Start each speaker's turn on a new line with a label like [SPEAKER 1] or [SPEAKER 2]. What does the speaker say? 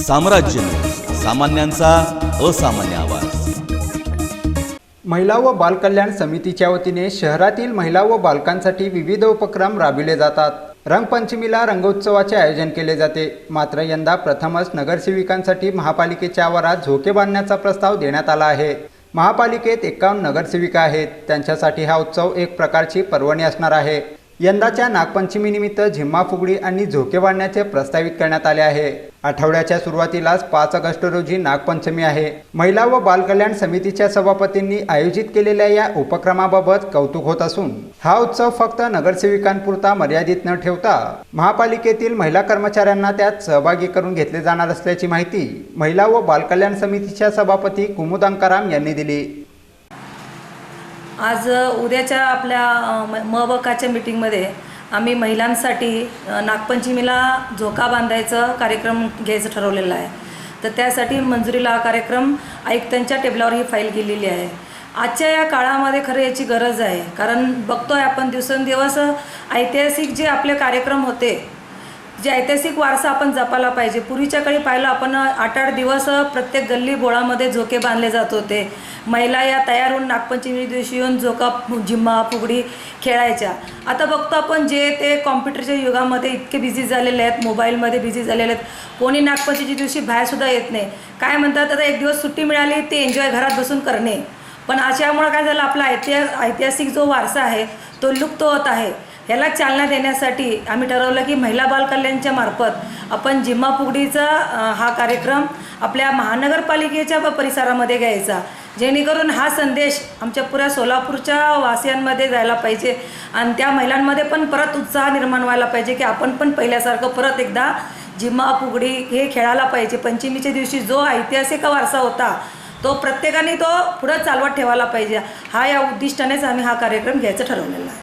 [SPEAKER 1] साम्राज्य न्यूज, सामान्यांचा असामान्य आवाज।
[SPEAKER 2] महिला व बाल कल्याण समितीच्या वतीने शहरातील महिला व बालकांसाठी विविध उपक्रम राबविले जातात। रंगपंचमीला रंगोत्सवाचे आयोजन केले जाते। मात्र यंदा प्रथमच नगरसेविकांसाठी महापालिकेच्या आवारात झोके बांधण्याचा प्रस्ताव देण्यात आला आहे। महापालिकेत 51 नगरसेविका आहेत। त्यांच्यासाठी हा उत्सव एक प्रकारची पर्वणी असणार आहे। यंदाच्या नागपंचमीनिमित्त झिम्मा फुगडी आणि झोके बांधण्याचे प्रस्तावित करण्यात आले आहे। आठवड्याच्या सुरुवातीलाच 5 ऑगस्ट रोजी नागपंचमी आहे। महिला व बाल कल्याण समितीच्या सभापतींनी आयोजित केलेल्या या उपक्रमाबाबत कौतुक होत असून हा उत्सव फक्त नगरसेविकांपुरता मर्यादित न ठेवता महापालिकेतील महिला कर्मचाऱ्यांना त्यात सहभागी करून घेतले जाणार असल्याची माहिती महिला व बाल कल्याण समितीच्या सभापती कुमुद अंकाराम यांनी दिली।
[SPEAKER 3] आज उद्याच्या आपल्या महबकाच्या मीटिंगमध्ये आम्ही महिलांसाठी नागपंचमीला झोका बांधायचा कार्यक्रम घ्यायचं ठरवलेला आहे। तर त्यासाठी मंजुरीला हा कार्यक्रम आयुक्तांच्या टेबलावर ही फाईल केलेली आहे। आजच्या या काळामध्ये खरं याची गरज आहे, कारण बघतोय आपण दिवसेंदिवस ऐतिहासिक जे आपले कार्यक्रम होते, जे ऐतिहासिक वारसा आपण जपायला पाहिजे। पूर्वीच्या काळी पाहिलं आपण 8-8 दिवस प्रत्येक गल्ली बोळामध्ये झोके बांधले जात होते। महिला या तयार होऊन नागपंचमी दिवशी येऊन झोका झिम्मा फुगडी खेळायच्या। आता बघतो आपण जे ते कॉम्प्युटरच्या युगामध्ये इतके बिझी झालेले आहेत, मोबाईलमध्ये बिझी झालेले आहेत। कोणी नागपंचमीच्या दिवशी बाहेरसुद्धा येत नाही। काय म्हणतात, आता एक दिवस सुट्टी मिळाली ते एन्जॉय घरात बसून करणे, पण अशामुळे काय झालं, आपला ऐतिहासिक जो वारसा आहे तो लुप्त होत आहे। याला चालना देण्यासाठी आम्ही ठरवलं की महिला बाल कल्याणच्या मार्फत आपण झिम्मा फुगडीचा हा कार्यक्रम आपल्या महानगरपालिकेच्या परिसरामध्ये घ्यायचा, जेणेकरून हा संदेश आमच्या पुऱ्या सोलापूरच्या वासियांमध्ये जायला पाहिजे आणि त्या महिलांमध्ये पण परत उत्साह निर्माण व्हायला पाहिजे की आपण पण पहिल्यासारखं परत एकदा झिम्मा फुगडी हे खेळायला पाहिजे। पंचमीच्या दिवशी जो ऐतिहासिक वारसा होता तो प्रत्येकाने तो पुढे चालवत ठेवायला पाहिजे। हा या उद्दिष्टानेच आम्ही हा कार्यक्रम घ्यायचं ठरवलेला आहे।